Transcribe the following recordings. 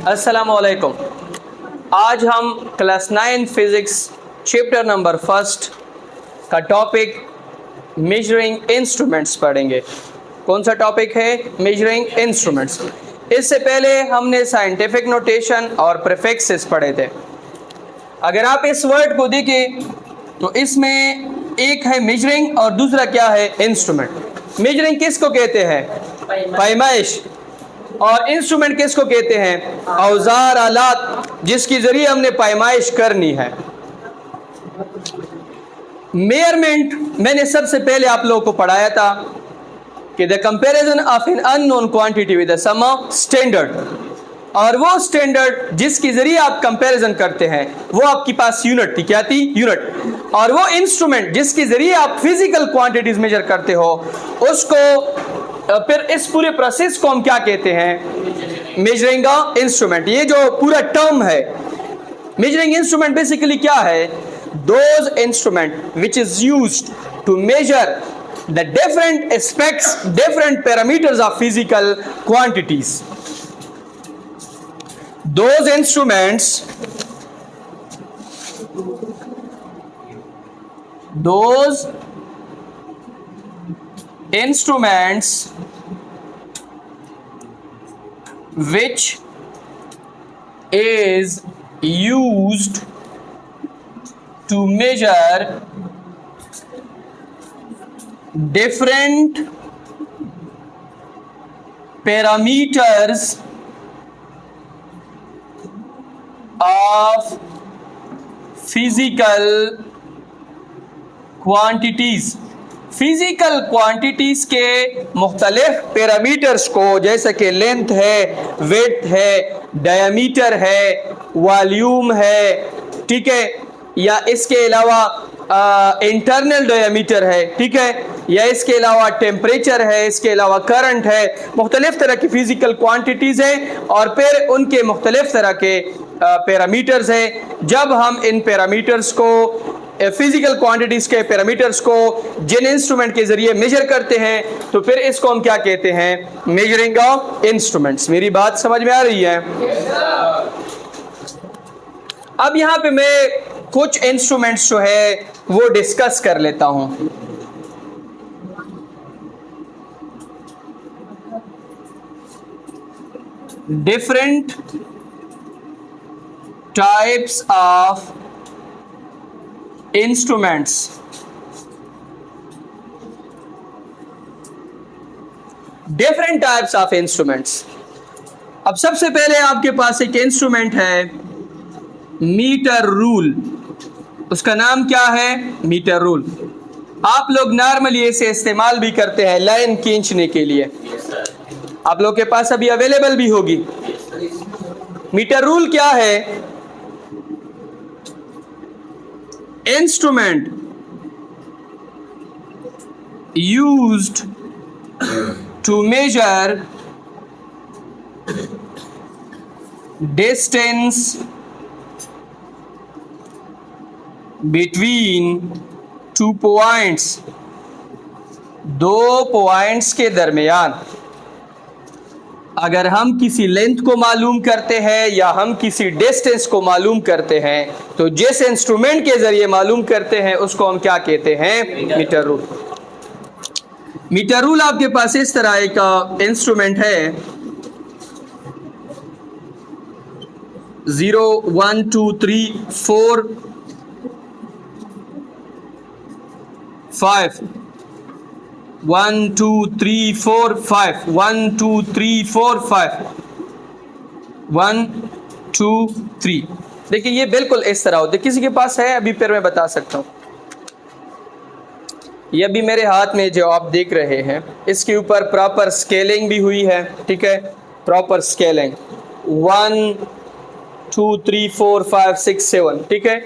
अस्सलामुअलैकुम। आज हम क्लास 9 फिज़िक्स चैप्टर नंबर 1 का टॉपिक मेजरिंग इंस्ट्रूमेंट्स पढ़ेंगे। कौन सा टॉपिक है? Measuring instruments. इससे पहले हमने साइंटिफिक नोटेशन और प्रीफिक्सेस पढ़े थे। अगर आप इस वर्ड को देखें तो इसमें एक है मेजरिंग और दूसरा क्या है? इंस्ट्रूमेंट। मेजरिंग किसको कहते हैं? पैमाइश। और इंस्ट्रूमेंट किसको कहते हैं? औजार, आलात, जिसके जरिए हमने पैमाइश करनी है। मेजरमेंट मैंने सबसे पहले आप लोगों को पढ़ाया था कि the comparison of an unknown quantity with the sum of standard, और वो स्टैंडर्ड जिसके जरिए आप कंपैरिजन करते हैं वो आपके पास यूनिट थी। क्या थी? यूनिट। और वो इंस्ट्रूमेंट जिसके जरिए आप फिजिकल क्वांटिटीज मेजर करते हो उसको फिर इस पूरे प्रोसेस को हम क्या कहते हैं? Measuring instrument. ये जो पूरा टर्म है मेजरिंग इंस्ट्रूमेंट बेसिकली क्या है? Those instrument which is used to measure the different aspects, different parameters of physical quantities. Those instruments which is used to measure different parameters of physical quantities। Physical quantities के मुख्तलिफ parameters को, जैसे कि length है, width है, diameter है, volume है, ठीक है, या इसके अलावा इंटरनल डायमीटर है, ठीक है, या इसके अलावा टेम्परेचर है, इसके अलावा करंट है, मुख्तलिफ तरह की फिजिकल क्वांटिटीज हैं और फिर उनके मुख्तलिफ तरह के पैरामीटर्स हैं। जब हम इन पैरामीटर्स को, फिजिकल क्वांटिटीज के पैरामीटर्स को जिन इंस्ट्रूमेंट के जरिए मेजर करते हैं तो फिर इसको हम क्या कहते हैं? Measuring of instruments. मेरी बात समझ में आ रही है? अब यहां पे मैं कुछ इंस्ट्रूमेंट्स जो है वो डिस्कस कर लेता हूं। Different types of instruments। different types of instruments। अब सबसे पहले आपके पास एक इंस्ट्रूमेंट है मीटर रूल। उसका नाम क्या है? Metre rule. आप लोग नॉर्मली इसे इस्तेमाल भी करते हैं लाइन खींचने के लिए। आप लोग के पास अभी अवेलेबल भी होगी। मीटर रूल क्या है? Instrument used to measure distance between two points, दो पॉइंट्स के दरमियान। अगर हम किसी लेंथ को मालूम करते हैं या हम किसी डिस्टेंस को मालूम करते हैं तो जिस इंस्ट्रूमेंट के जरिए मालूम करते हैं उसको हम क्या कहते हैं? Metre rule. मीटर रूल आपके पास इस तरह एक इंस्ट्रूमेंट है 0 1 2 3 4 5 1 2 3 4 5 1 2 3 4 5 1 2 3। देखिए ये बिल्कुल इस तरह होते। किसी के पास है अभी? फिर मैं बता सकता हूँ। ये अभी मेरे हाथ में जो आप देख रहे हैं इसके ऊपर प्रॉपर स्केलिंग भी हुई है, ठीक है, प्रॉपर स्केलिंग 1 2 3 4 5 6 7, ठीक है।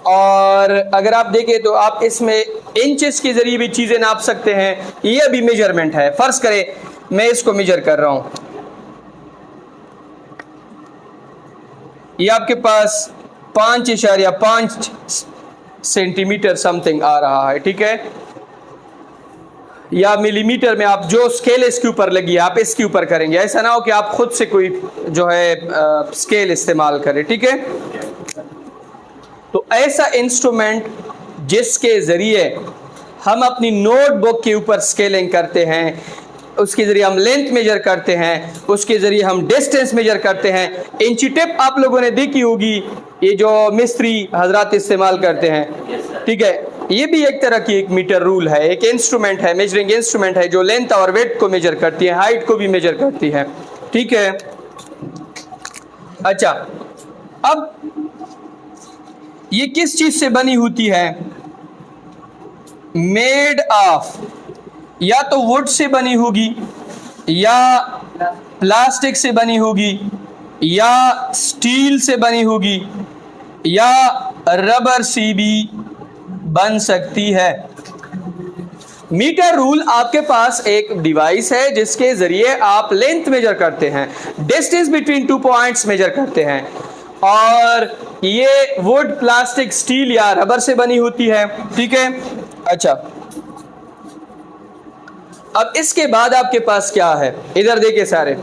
और अगर आप देखें तो आप इसमें इंचेस के जरिए भी चीजें नाप सकते हैं। ये भी मेजरमेंट है। फर्ज करें मैं इसको मेजर कर रहा हूं, ये आपके पास 5.5 सेंटीमीटर समथिंग आ रहा है, ठीक है। या मिलीमीटर में, आप जो स्केल इसके ऊपर लगी है आप इसके ऊपर करेंगे। ऐसा ना हो कि आप खुद से कोई जो है स्केल इस्तेमाल करें, ठीक है। तो ऐसा इंस्ट्रूमेंट जिसके ज़रिए हम अपनी नोटबुक के ऊपर स्केलिंग करते हैं, उसके ज़रिए हम लेंथ मेजर करते हैं, उसके ज़रिए हम डिस्टेंस मेजर करते हैं। इंची टेप आप लोगों ने देखी होगी, ये जो मिस्त्री हजरात इस्तेमाल करते हैं, ठीक है। ये भी एक तरह की एक मीटर रूल है, एक इंस्ट्रूमेंट है, मेजरिंग इंस्ट्रूमेंट है जो लेंथ और वेट को मेजर करती है, हाइट को भी मेजर करती है, ठीक है। अच्छा, अब ये किस चीज से बनी होती है? मेड ऑफ, या तो वुड से बनी होगी, या प्लास्टिक से बनी होगी, या स्टील से बनी होगी, या रबर से भी बन सकती है। मीटर रूल आपके पास एक डिवाइस है जिसके जरिए आप लेंथ मेजर करते हैं, डिस्टेंस बिटवीन 2 पॉइंट्स मेजर करते हैं, और ये वुड, प्लास्टिक, स्टील या रबर से बनी होती है, ठीक है। अच्छा, अब इसके बाद आपके पास क्या है? इधर देखिए सारे,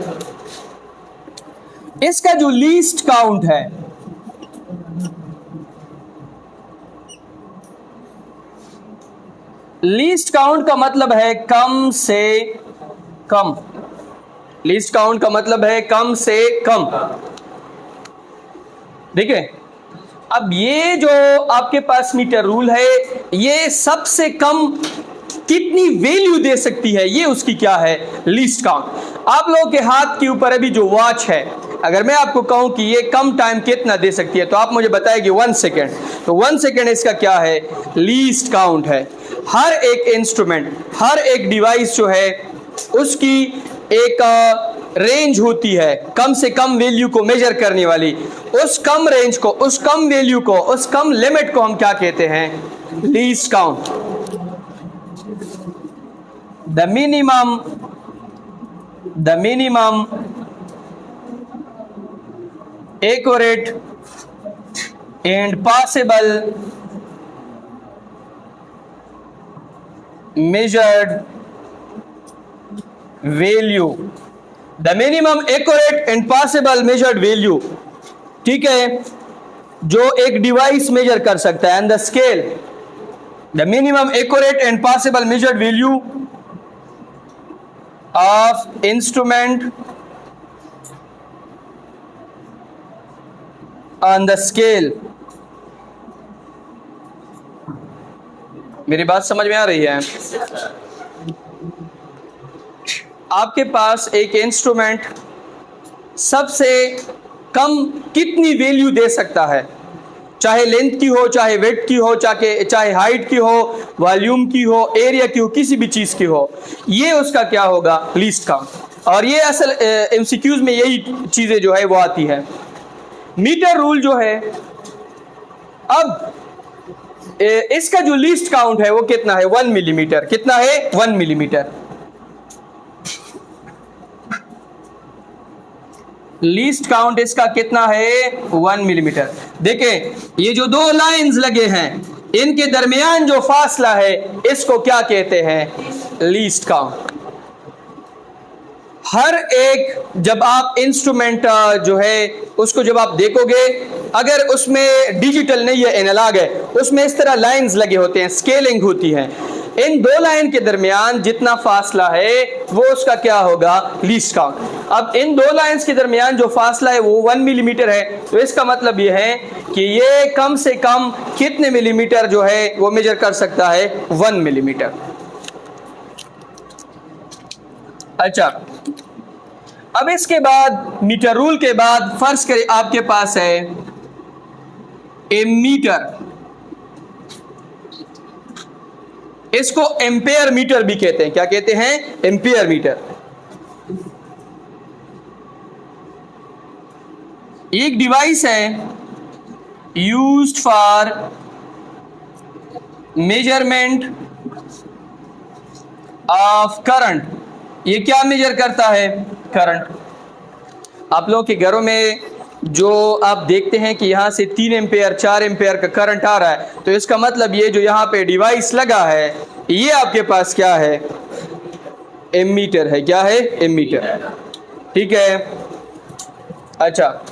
इसका जो लीस्ट काउंट है, लीस्ट काउंट का मतलब है कम से कम। लीस्ट काउंट का मतलब है कम से कम, ठीक है। अब ये जो आपके पास मीटर रूल है, ये सबसे कम कितनी वैल्यू दे सकती है, ये उसकी क्या है? Least count. आप लोगों के हाथ के ऊपर अभी जो वॉच है, अगर मैं आपको कहूं कि ये कम टाइम कितना दे सकती है, तो आप मुझे बताएंगे 1 सेकेंड। तो 1 सेकेंड इसका क्या है? लीस्ट काउंट है। हर एक इंस्ट्रूमेंट, हर एक डिवाइस जो है उसकी एक रेंज होती है, कम से कम वैल्यू को मेजर करने वाली। उस कम रेंज को, उस कम वैल्यू को, उस कम लिमिट को हम क्या कहते हैं? Least count. The minimum accurate and possible measured value, the minimum accurate and possible measured value, ठीक है, जो एक डिवाइस मेजर कर सकता है, and the scale, the minimum accurate and possible measured value of instrument on the scale। मेरी बात समझ में आ रही है? आपके पास एक इंस्ट्रूमेंट सबसे कम कितनी वैल्यू दे सकता है, चाहे लेंथ की हो, चाहे वेट की हो, चाहे हाइट की हो, वॉल्यूम की हो, एरिया की हो, किसी भी चीज की हो, ये उसका क्या होगा? Least count. और ये असल एमसीक्यूज में यही चीजें जो है वो आती है। मीटर रूल जो है, अब इसका जो लीस्ट काउंट है वो कितना है? 1 मिलीमीटर। कितना है? 1 मिलीमीटर। लीस्ट काउंट इसका कितना है? 1 मिलीमीटर। देखें, ये जो 2 लाइंस लगे हैं, इनके दरमियान जो फासला है, इसको क्या कहते हैं? Least count. हर एक, जब आप इंस्ट्रूमेंट जो है उसको जब आप देखोगे, अगर उसमें डिजिटल नहीं है, एनालॉग है, उसमें इस तरह लाइंस लगे होते हैं, स्केलिंग होती है। इन 2 लाइन के दरमियान जितना फासला है वो उसका क्या होगा? Least count. अब इन 2 लाइंस के दरमियान जो फासला है वो 1 मिलीमीटर है, तो इसका मतलब ये है कि ये कम से कम कितने मिलीमीटर जो है वो मेजर कर सकता है? 1 मिलीमीटर। अच्छा, अब इसके बाद, मीटर रूल के बाद, फर्ज करें आपके पास है ए मीटर, इसको एम्पेयर मीटर भी कहते हैं। क्या कहते हैं? Ampere metre. एक डिवाइस है used for measurement of current. ये क्या मेजर करता है? करंट। आप लोगों के घरों में जो आप देखते हैं कि यहाँ से 3 एम्पेयर 4 एम्पेयर का करंट आ रहा है, तो इसका मतलब ये जो यहाँ पे डिवाइस लगा है, ये आपके पास क्या है? एमीटर है। क्या है? एमीटर। ठीक है। अच्छा,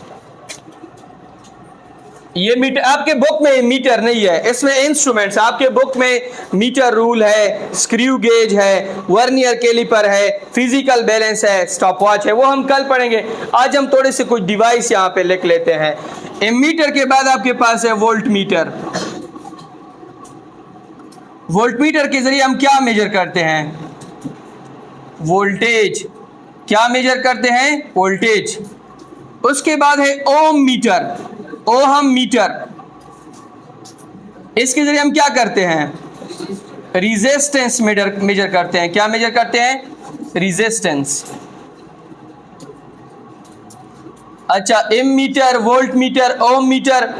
ये मीटर आपके बुक में मीटर नहीं है, इसमें इंस्ट्रूमेंट्स। आपके बुक में मीटर रूल है, स्क्रू गेज है, वर्नियर कैलिपर है, फिजिकल बैलेंस है, स्टॉपवॉच है, वो हम कल पढ़ेंगे। आज हम थोड़े से कुछ डिवाइस यहाँ पे लिख लेते हैं। एमीटर के बाद आपके पास है वोल्ट मीटर। वोल्ट मीटर के जरिए हम क्या मेजर करते हैं? वोल्टेज। क्या मेजर करते हैं? वोल्टेज। उसके बाद है ओम मीटर, ओहम मीटर। इसके जरिए हम क्या करते हैं? रेजिस्टेंस मेजर करते हैं। क्या मेजर करते हैं? रेजिस्टेंस। अच्छा, एम मीटर, वोल्ट मीटर, ओम मीटर।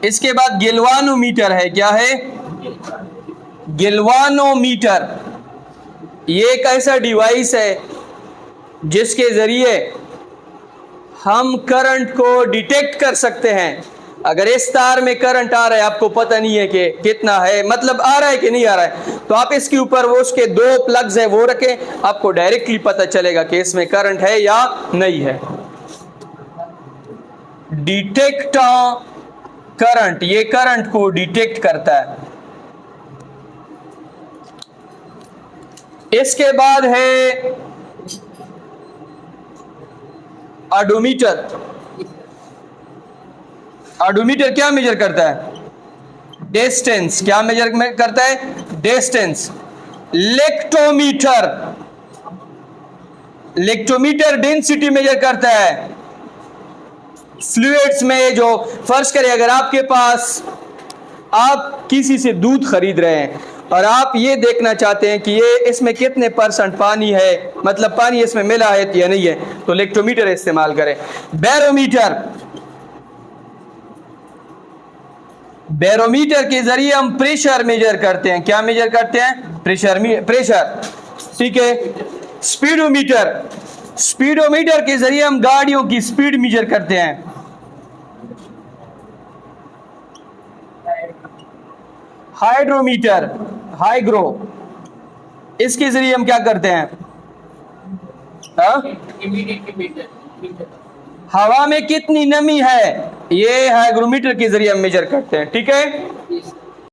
इसके बाद गैल्वानोमीटर है। क्या है? गैल्वानोमीटर। ये एक ऐसा डिवाइस है जिसके जरिए हम करंट को डिटेक्ट कर सकते हैं। अगर इस तार में करंट आ रहा है, आपको पता नहीं है कि कितना है, मतलब आ रहा है कि नहीं आ रहा है, तो आप इसके ऊपर वो उसके 2 प्लग्स हैं वो रखें, आपको डायरेक्टली पता चलेगा कि इसमें करंट है या नहीं है। डिटेक्ट करंट, ये करंट को डिटेक्ट करता है। इसके बाद है ऑडोमीटर। ऑडोमीटर क्या मेजर करता है? डिस्टेंस। क्या मेजर करता है? Distance. Lactometer, lactometer density measure करता है फ्लूइड्स में। जो फर्ज करें, अगर आपके पास आप किसी से दूध खरीद रहे हैं और आप ये देखना चाहते हैं कि ये इसमें कितने % पानी है, मतलब पानी इसमें मिला है या नहीं है, तो लेक्टोमीटर इस्तेमाल करें। बैरोमीटर, बैरोमीटर के जरिए हम प्रेशर मेजर करते हैं। क्या मेजर करते हैं? प्रेशर। ठीक है। स्पीडोमीटर, स्पीडोमीटर के जरिए हम गाड़ियों की स्पीड मेजर करते हैं। हाइड्रोमीटर, हाइग्रो, इसके जरिए हम क्या करते हैं? हवा में कितनी नमी है, ये हाइग्रोमीटर के जरिए हम मेजर करते हैं। ठीक है।